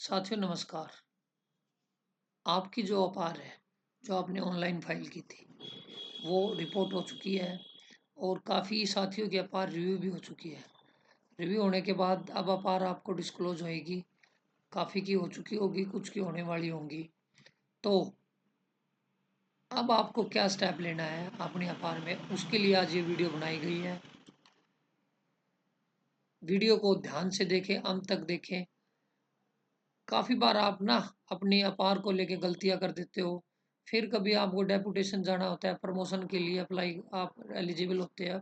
साथियों नमस्कार। आपकी जो अपार है, जो आपने ऑनलाइन फाइल की थी, वो रिपोर्ट हो चुकी है और काफ़ी साथियों की अपार रिव्यू भी हो चुकी है। रिव्यू होने के बाद अब अपार आपको डिस्क्लोज होएगी। काफ़ी की हो चुकी होगी, कुछ की होने वाली होंगी। तो अब आपको क्या स्टेप लेना है अपनी अपार में, उसके लिए आज ये वीडियो बनाई गई है। वीडियो को ध्यान से देखें, अंत तक देखें। काफ़ी बार आप ना अपनी अपार को लेके गलतियाँ कर देते हो। फिर कभी आपको डेपुटेशन जाना होता है, प्रमोशन के लिए अप्लाई आप एलिजिबल होते हैं,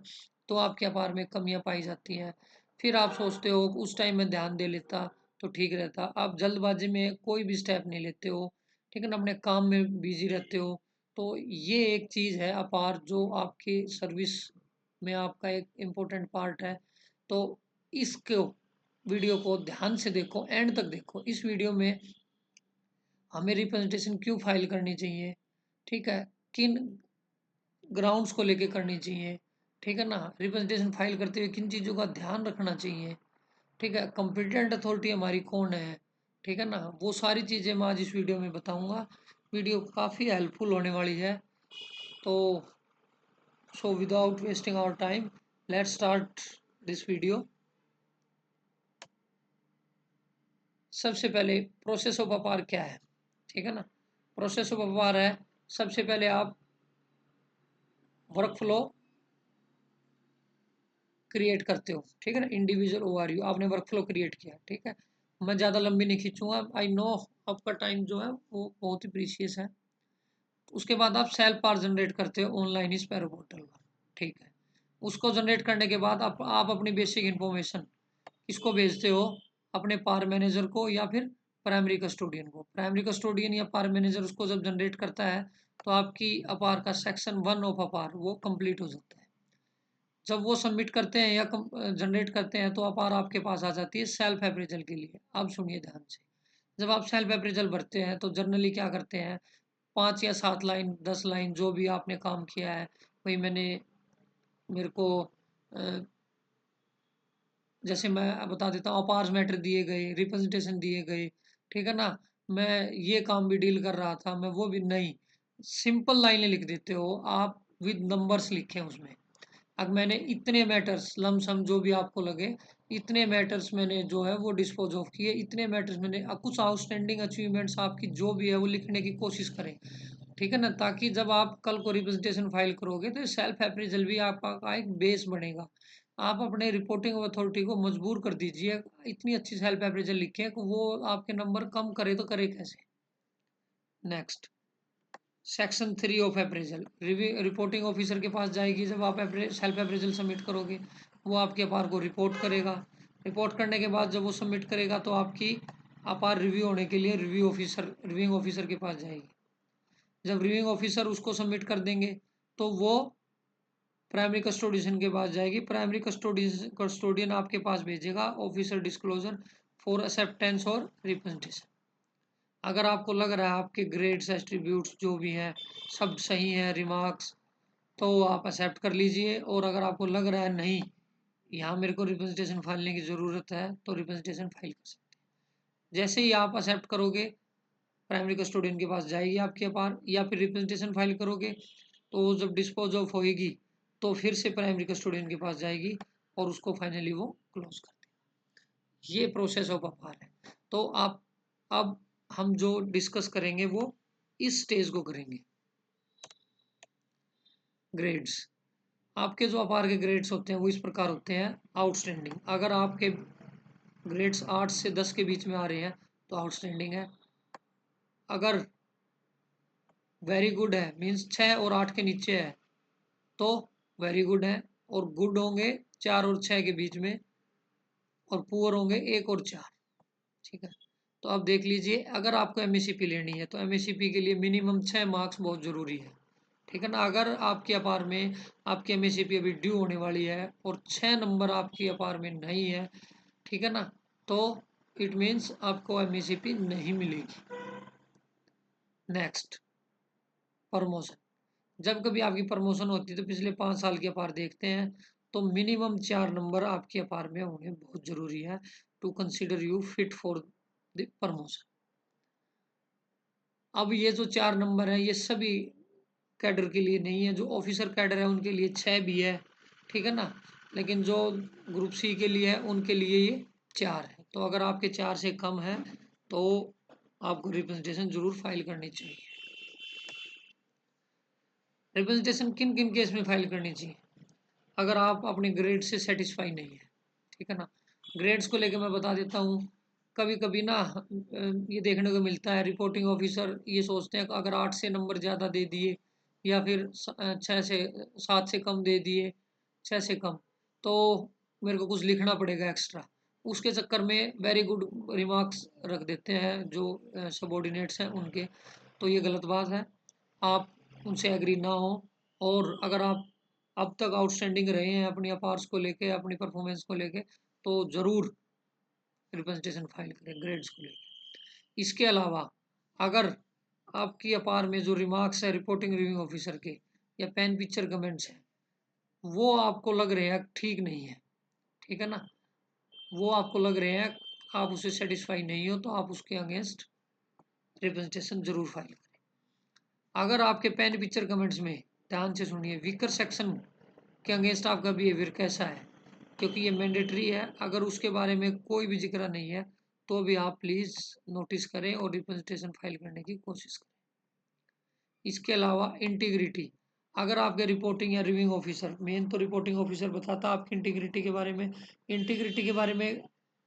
तो आपके अपार में कमियाँ पाई जाती हैं। फिर आप सोचते हो उस टाइम में ध्यान दे लेता तो ठीक रहता। आप जल्दबाजी में कोई भी स्टेप नहीं लेते हो, ठीक है ना, अपने काम में बिजी रहते हो। तो ये एक चीज़ है अपार, जो आपकी सर्विस में आपका एक इम्पोर्टेंट पार्ट है। तो इसको वीडियो को ध्यान से देखो, एंड तक देखो। इस वीडियो में हमें रिप्रेजेंटेशन क्यों फाइल करनी चाहिए, ठीक है, किन ग्राउंड्स को लेके करनी चाहिए, ठीक है ना, रिप्रेजेंटेशन फाइल करते हुए किन चीज़ों का ध्यान रखना चाहिए, ठीक है, कॉम्पिटेंट अथॉरिटी हमारी कौन है, ठीक है ना, वो सारी चीज़ें मैं आज इस वीडियो में बताऊंगा। वीडियो काफ़ी हेल्पफुल होने वाली है। तो so without wasting our time, let's start this video. सबसे पहले प्रोसेस ऑफ अपार क्या है, ठीक है ना। प्रोसेस ऑफ अपार है, सबसे पहले आप वर्क फ्लो क्रिएट करते हो, ठीक है ना। इंडिविजुअल ओवरव्यू, आपने वर्क फ्लो क्रिएट किया, ठीक है। मैं ज़्यादा लंबी नहीं खींचूंगा, आई नो आपका टाइम जो है वो बहुत ही प्रीशियस है। उसके बाद आप सेल्फ पार जनरेट करते हो ऑनलाइन स्पैरो पोर्टल पर, ठीक है। उसको जनरेट करने के बाद आप अपनी बेसिक इन्फॉर्मेशन किसको भेजते हो, अपने पार मैनेजर को या फिर प्राइमरी कस्टोडियन को। प्राइमरी कस्टोडियन या पार मैनेजर उसको जब जनरेट करता है तो आपकी अपार का सेक्शन 1 ऑफ अपार वो कंप्लीट हो जाता है। जब वो सबमिट करते हैं या जनरेट करते हैं तो अपार आपके पास आ जाती है सेल्फ अप्रेजल के लिए। अब सुनिए ध्यान से। जब आप सेल्फ अप्रेजल भरते हैं तो जनरली क्या करते हैं, 5 या 7 लाइन 10 लाइन जो भी आपने काम किया है, वही मेरे को जैसे मैं बता देता हूँ, अपार्स मैटर दिए गए, रिप्रेजेंटेशन दिए गए, ठीक है ना, मैं ये काम भी डील कर रहा था, मैं वो भी नहीं। सिंपल लाइनें लिख देते हो आप, विद नंबर्स लिखे उसमें। अब मैंने इतने मैटर्स लमसम जो भी आपको लगे, इतने मैटर्स मैंने जो है वो डिस्पोज ऑफ किए, इतने मैटर्स मैंने कुछ आउटस्टैंडिंग अचीवमेंट्स आपकी जो भी है वो लिखने की कोशिश करें, ठीक है ना, ताकि जब आप कल को रिप्रेजेंटेशन फाइल करोगे तो सेल्फ अप्रेजल भी आपका एक बेस बनेगा। आप अपने रिपोर्टिंग अथॉरिटी को मजबूर कर दीजिए, इतनी अच्छी सेल्फ अप्रेजल लिखे कि वो आपके नंबर कम करे तो करे कैसे। Next, section 3 of appraisal, reporting officer के पास जाएगी। जब आप सेल्फ अप्रेजल सबमिट करोगे, वो आपके अपार को रिपोर्ट करेगा। रिपोर्ट करने के बाद जब वो सबमिट करेगा तो आपकी अपार रिव्यू होने के लिए रिव्यूइंग ऑफिसर के पास जाएगी। जब रिव्यूइंग ऑफिसर उसको सबमिट कर देंगे तो वो प्राइमरी कस्टोडियन के पास जाएगी। प्राइमरी कस्टोडियन आपके पास भेजेगा ऑफिसर डिस्क्लोजर फॉर एक्सेप्टेंस और रिप्रेजेंटेशन। अगर आपको लग रहा है आपके ग्रेड्स एट्रीब्यूट्स जो भी हैं सब सही हैं, रिमार्क्स, तो आप एक्सेप्ट कर लीजिए। और अगर आपको लग रहा है नहीं, यहाँ मेरे को रिप्रेजेंटेशन फाइलने की ज़रूरत है, तो रिप्रेजेंटेशन फाइल कर सकते हैं। जैसे ही आप एक्सेप्ट करोगे, प्राइमरी कस्टोडियन के पास जाएगी आपके पास, या फिर रिप्रेजेंटेशन फाइल करोगे तो जब डिस्पोज ऑफ होएगी तो फिर से प्राइमरी कस्टोडियन के पास जाएगी और उसको फाइनली वो क्लोज कर देगी। ये प्रोसेस ऑफ अपार है। तो आप अब हम जो डिस्कस करेंगे वो इस स्टेज को करेंगे। ग्रेड्स, आपके जो अपार के ग्रेड्स होते हैं वो इस प्रकार होते हैं। आउटस्टैंडिंग, अगर आपके ग्रेड्स 8 से 10 के बीच में आ रहे हैं तो आउटस्टैंडिंग है। अगर वेरी गुड है मीन्स 6 और 8 के नीचे है तो वेरी गुड है। और गुड होंगे 4 और 6 के बीच में, और पुअर होंगे 1 और 4, ठीक है। तो आप देख लीजिए, अगर आपको एमएससीपी लेनी है तो एमएससीपी के लिए मिनिमम 6 मार्क्स बहुत ज़रूरी है, ठीक है ना। अगर आपके अपार में आपकी एमएससीपी अभी ड्यू होने वाली है और 6 नंबर आपकी अपार में नहीं है, ठीक है ना, तो इट मीन्स आपको एमएससीपी नहीं मिलेगी। नेक्स्ट, प्रमोशन, जब कभी आपकी प्रमोशन होती है तो पिछले 5 साल के अपार देखते हैं, तो मिनिमम 4 नंबर आपके अपार में होने बहुत ज़रूरी है to consider you fit for the promotion. अब ये जो 4 नंबर है ये सभी कैडर के लिए नहीं है, जो ऑफिसर कैडर है उनके लिए 6 भी है, ठीक है ना, लेकिन जो ग्रुप सी के लिए है उनके लिए ये 4 है। तो अगर आपके 4 से कम है तो आपको रिप्रेजेंटेशन जरूर फाइल करनी चाहिए। रिप्रेजेंटेशन किन किन केस में फाइल करनी चाहिए? अगर आप अपने ग्रेड से सेटिस्फाई नहीं है, ठीक है ना। ग्रेड्स को लेकर मैं बता देता हूँ। कभी कभी ना ये देखने को मिलता है रिपोर्टिंग ऑफिसर ये सोचते हैं कि अगर 8 से नंबर ज़्यादा दे दिए या फिर 6 से 7 से कम दे दिए, 6 से कम, तो मेरे को कुछ लिखना पड़ेगा एक्स्ट्रा। उसके चक्कर में वेरी गुड रिमार्क्स रख देते हैं जो सबॉर्डिनेट्स हैं उनके। तो ये गलत बात है, आप उनसे एग्री ना हो। और अगर आप अब तक आउटस्टैंडिंग रहे हैं अपनी अपार्स को लेके, अपनी परफॉर्मेंस को लेके, तो ज़रूर रिप्रेजेंटेशन फाइल करें ग्रेड्स को लेके। इसके अलावा अगर आपकी अपार में जो रिमार्क्स है रिपोर्टिंग रिव्यूइंग ऑफिसर के या पेन पिक्चर कमेंट्स हैं वो आपको लग रहे हैं ठीक नहीं है, ठीक है ना, वो आपको लग रहे हैं आप उससे सेटिस्फाई नहीं हो, तो आप उसके अगेंस्ट रिप्रेजेंटेशन जरूर फाइल करें। अगर आपके पेन पिक्चर कमेंट्स में, ध्यान से सुनिए, वीकर सेक्शन के अगेंस्ट आपका बिहेवियर कैसा है, क्योंकि ये मैंडेटरी है, अगर उसके बारे में कोई भी जिक्र नहीं है तो भी आप प्लीज़ नोटिस करें और रिप्रेजेंटेशन फाइल करने की कोशिश करें। इसके अलावा इंटीग्रिटी, अगर आपके रिपोर्टिंग या रिव्यूइंग ऑफिसर, मेन तो रिपोर्टिंग ऑफिसर बताता है आपकी इंटीग्रिटी के बारे में, इंटीग्रिटी के बारे में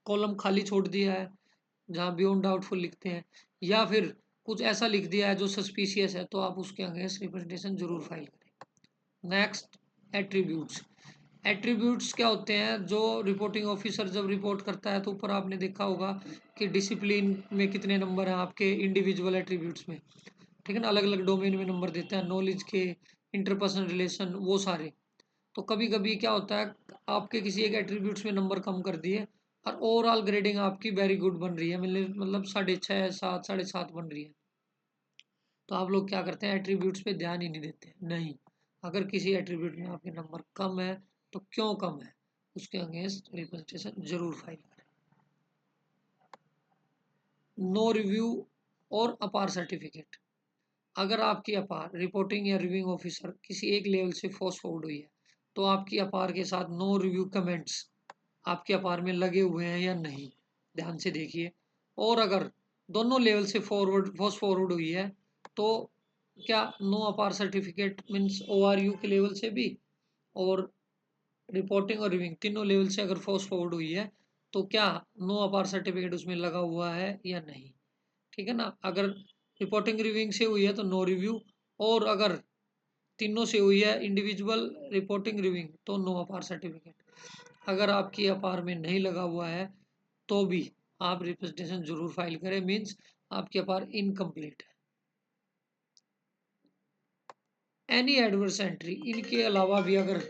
कॉलम खाली छोड़ दिया है जहाँ बियॉन्ड डाउटफुल लिखते हैं, या फिर कुछ ऐसा लिख दिया है जो सस्पिशियस है, तो आप उसके अगेंस्ट रिप्रेजेंटेशन जरूर फाइल करें। Next, attributes. एट्रीब्यूट्स क्या होते हैं? जो रिपोर्टिंग ऑफिसर जब रिपोर्ट करता है तो ऊपर आपने देखा होगा कि डिसिप्लिन में कितने नंबर हैं आपके इंडिविजुअल एट्रीब्यूट्स में, ठीक है ना, अलग अलग डोमेन में नंबर देते हैं, नॉलेज के, इंटरपर्सनल रिलेशन, वो सारे। तो कभी कभी क्या होता है आपके किसी एक एट्रीब्यूट्स में नंबर कम कर दिए और ओवरऑल ग्रेडिंग आपकी वेरी गुड बन रही है, मतलब 6.5 7 7.5 बन रही है, तो आप लोग क्या करते हैं एट्रीब्यूट्स पे ध्यान ही नहीं देते हैं। नहीं, अगर किसी एट्रीब्यूट में आपके नंबर कम है तो क्यों कम है उसके अगेंस्ट रिप्रेजेंटेशन जरूर फाइल करें। नो रिव्यू और अपार सर्टिफिकेट, अगर आपकी अपार रिपोर्टिंग या रिव्यूइंग ऑफिसर किसी एक लेवल से फोर्स फॉरवर्ड हुई है तो आपकी अपार के साथ नो रिव्यू कमेंट्स आपके अपार में लगे हुए हैं या नहीं, ध्यान से देखिए। और अगर दोनों लेवल से फोर्स फॉरवर्ड हुई है तो क्या नो अपार सर्टिफिकेट मीन्स ORU के लेवल से भी और रिपोर्टिंग और रिव्यूइंग तीनों लेवल से अगर फोर्स फॉरवर्ड हुई है तो क्या नो अपार सर्टिफिकेट उसमें लगा हुआ है या नहीं, ठीक है ना। अगर रिपोर्टिंग रिव्यूइंग से हुई है तो नो रिव्यू, और अगर तीनों से हुई है इंडिविजुअल रिपोर्टिंग रिव्यूइंग तो नो अपार सर्टिफिकेट। अगर आपकी अपार में नहीं लगा हुआ है तो भी आप रिप्रेजेंटेशन जरूर फाइल करें, मीन्स आपकी अपार इनकम्प्लीट है। एनी एडवर्स एंट्री, इनके अलावा भी अगर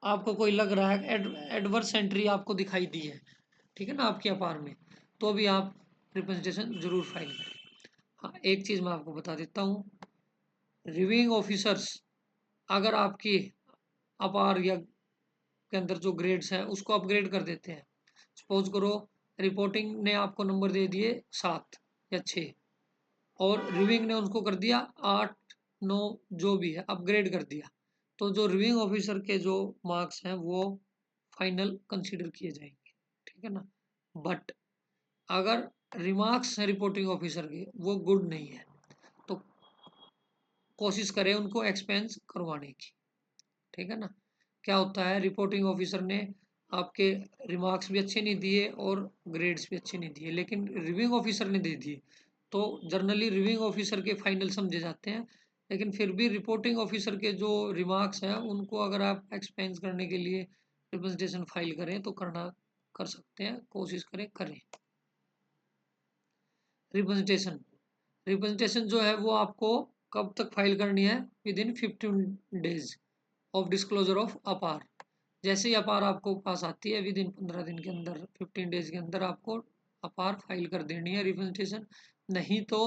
आपको कोई लग रहा है एडवर्स एंट्री आपको दिखाई दी है, ठीक है ना, आपके अपार में, तो भी आप रिप्रेजेंटेशन जरूर फाइल करें। हाँ, एक चीज़ मैं आपको बता देता हूँ, रिव्यूइंग ऑफिसर्स अगर आपकी अपार या के अंदर जो ग्रेड्स हैं उसको अपग्रेड कर देते हैं, सपोज करो रिपोर्टिंग ने आपको नंबर दे दिए 7 या 6 और रिव्यूइंग ने उनको कर दिया 8 9, जो भी है अपग्रेड कर दिया, तो जो रिव्यूइंग ऑफिसर के जो मार्क्स हैं वो फाइनल कंसीडर किए जाएंगे, ठीक है ना। बट अगर रिमार्क्स हैं रिपोर्टिंग ऑफिसर के वो गुड नहीं है तो कोशिश करें उनको एक्सपेंस करवाने की, ठीक है ना। क्या होता है रिपोर्टिंग ऑफिसर ने आपके रिमार्क्स भी अच्छे नहीं दिए और ग्रेड्स भी अच्छे नहीं दिए, लेकिन रिव्यूइंग ऑफिसर ने दे दिए, तो जर्नली रिव्यूइंग ऑफिसर के फाइनल समझे जाते हैं, लेकिन फिर भी रिपोर्टिंग ऑफिसर के जो रिमार्क्स हैं उनको अगर आप एक्सपेंस करने के लिए रिप्रेजेंटेशन फाइल करें तो कर सकते हैं, कोशिश करें करें। रिप्रेजेंटेशन रिप्रेजेंटेशन जो है वो आपको कब तक फाइल करनी है? With in 15 days of disclosure of अपार। जैसे ही अपार आपको पास आती है विद इन 15 दिन के अंदर, 15 डेज के अंदर आपको अपार फाइल कर देनी है रिप्रेजेंटेशन, नहीं तो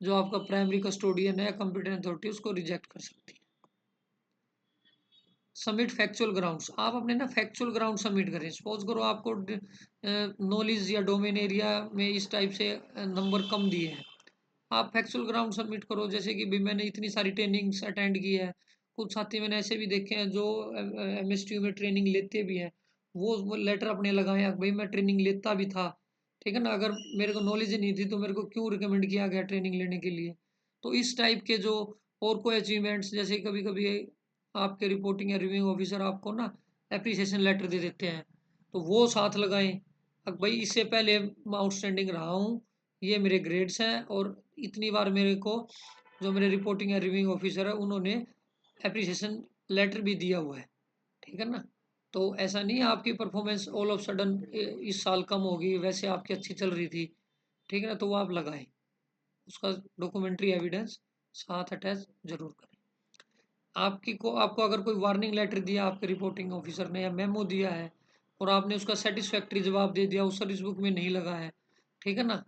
जो आपका प्राइमरी कस्टोडियन है कंप्यूटर अथॉरिटी उसको रिजेक्ट कर सकती है। सबमिट फैक्चुअल ग्राउंड्स, आप अपने ना फैक्चुअल ग्राउंड सबमिट करें। सपोज करो आपको नॉलेज या डोमेन एरिया में इस टाइप से नंबर कम दिए हैं, आप फैक्चुअल ग्राउंड सबमिट करो। जैसे कि भी मैंने इतनी सारी ट्रेनिंग्स अटेंड की है, कुछ साथी मैंने ऐसे भी देखे हैं जो MSTU में ट्रेनिंग लेते भी हैं, वो लेटर अपने लगाए भाई मैं ट्रेनिंग लेता भी था, ठीक है ना, अगर मेरे को नॉलेज ही नहीं थी तो मेरे को क्यों रिकमेंड किया गया ट्रेनिंग लेने के लिए। तो इस टाइप के जो और कोई अचीवमेंट्स, जैसे कभी कभी आपके रिपोर्टिंग या रिव्यूइंग ऑफिसर आपको ना एप्रिसिएशन लेटर दे देते हैं, तो वो साथ लगाएं। अब भाई इससे पहले मैं आउटस्टैंडिंग रहा हूँ, ये मेरे ग्रेड्स हैं, और इतनी बार मेरे को जो मेरे रिपोर्टिंग या रिव्यूइंग ऑफिसर है उन्होंने एप्रिसिएशन लेटर भी दिया हुआ है, ठीक है ना। तो ऐसा नहीं है आपकी परफॉर्मेंस ऑल ऑफ सडन इस साल कम होगी, वैसे आपकी अच्छी चल रही थी, ठीक है ना, तो वो आप लगाएं, उसका डॉक्यूमेंट्री एविडेंस साथ अटैच जरूर करें। आपको अगर कोई वार्निंग लेटर दिया आपके रिपोर्टिंग ऑफिसर ने या मेमो दिया है और आपने उसका सेटिस्फैक्ट्री जवाब दे दिया, उस सर्विस बुक में नहीं लगा है, ठीक है ना,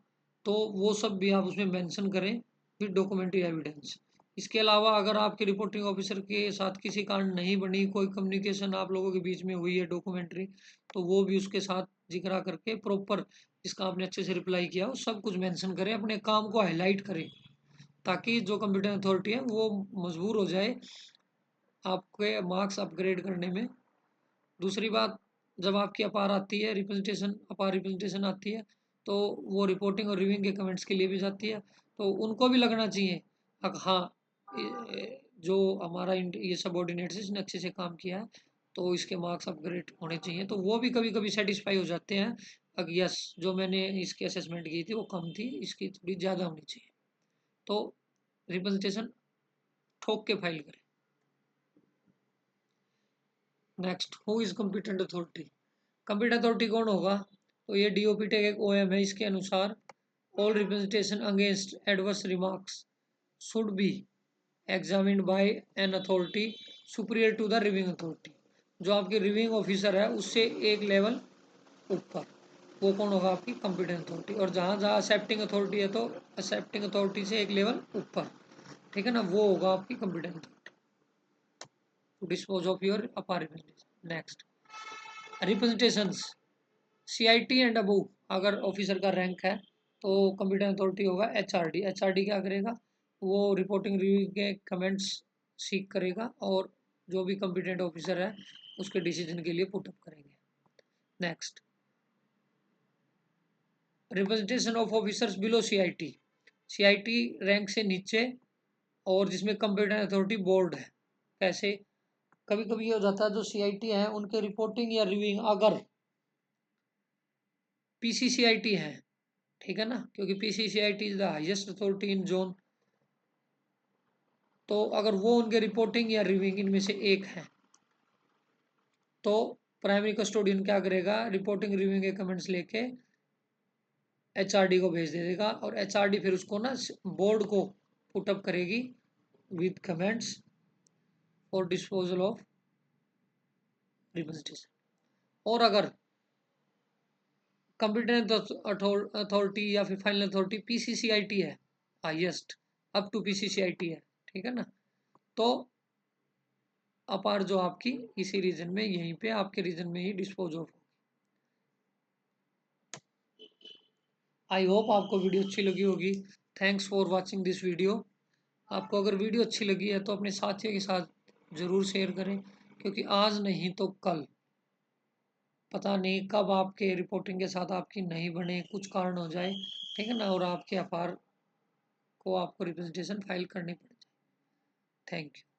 तो वो सब भी आप उसमें मेंशन करें विद डॉक्यूमेंट्री एविडेंस। इसके अलावा अगर आपके रिपोर्टिंग ऑफिसर के साथ किसी कारण नहीं बनी, कोई कम्युनिकेशन आप लोगों के बीच में हुई है डॉक्यूमेंट्री, तो वो भी उसके साथ जिक्र करके प्रॉपर जिसका आपने अच्छे से रिप्लाई किया वो सब कुछ मेंशन करें, अपने काम को हाईलाइट करें, ताकि जो कंप्यूटर अथॉरिटी है वो मजबूर हो जाए आपके मार्क्स अपग्रेड करने में। दूसरी बात, जब आपकी अपार आती है रिप्रेजेंटेशन, अपार रिप्रेजेंटेशन आती है, तो वो रिपोर्टिंग और रिव्यूइंग के कमेंट्स के लिए भी जाती है, तो उनको भी लगना चाहिए हाँ जो हमारा ये सबॉर्डिनेट है इसने अच्छे से काम किया है, तो इसके मार्क्स अपग्रेड होने चाहिए, तो वो भी कभी कभी सेटिस्फाई हो जाते हैं अगर यस जो मैंने इसकी असेसमेंट की थी वो कम थी, इसकी थोड़ी ज़्यादा होनी चाहिए। तो रिप्रेजेंटेशन ठोक के फाइल करें। Next, who is competent authority. Competent authority कौन होगा, तो ये DOP टेक एक OM है, इसके अनुसार all representation against adverse remarks should be examined by an authority superior to the reviewing authority. जो आपके रिव्यूइंग ऑफिसर है उससे एक लेवल ऊपर, वो कौन होगा, आपकी कॉम्पिटेंट अथॉरिटी। और जहाँ जहाँ एक्सेप्टिंग अथॉरिटी है तो एक्सेप्टिंग अथॉरिटी से एक लेवल ऊपर, ठीक है ना, वो होगा आपकी competent authority to dispose of your अपार representation. Next, representations CIT and above, अगर ऑफिसर का रैंक है तो कंप्यूटर अथॉरिटी होगा HRD। HRD क्या करेगा, वो रिपोर्टिंग रिव्यू के कमेंट्स सीख करेगा और जो भी कंपिटेंट ऑफिसर है उसके डिसीजन के लिए पुटअप करेंगे। Next, representation of officers below CIT, CIT rank से नीचे और जिसमें कंप्यूटर अथॉरिटी बोर्ड है। कैसे, कभी कभी ये हो जाता है जो CIT है उनके रिपोर्टिंग या रिव्यूइंग अगर PCCIT है, ठीक है ना, क्योंकि PCCIT is the highest authority in zone, तो अगर वो उनके रिपोर्टिंग या रिव्यूइंग इनमें से एक है तो प्राइमरी कस्टोडियन क्या करेगा, रिपोर्टिंग रिव्यूइंग के कमेंट्स लेके HRD को भेज दे देगा और HRD फिर उसको ना बोर्ड को पुटअप करेगी with comments for disposal of representation. और अगर कंप्यूटर अथॉरिटी या फिर फाइनल अथॉरिटी PCCIT है हाईएस्ट, अप टू PCCIT है, ठीक है ना, तो अपार जो आपकी इसी रीजन में यहीं पे आपके रीजन में ही डिस्पोज ऑफ। आई होप आपको वीडियो अच्छी लगी होगी। Thanks for watching this video. आपको अगर वीडियो अच्छी लगी है तो अपने साथियों के साथ ज़रूर शेयर करें, क्योंकि आज नहीं तो कल पता नहीं कब आपके रिपोर्टिंग के साथ आपकी नहीं बने, कुछ कारण हो जाए, ठीक है ना, और आपके अपार को आपको रिप्रेजेंटेशन फाइल करनी पड़ जाए। Thank you.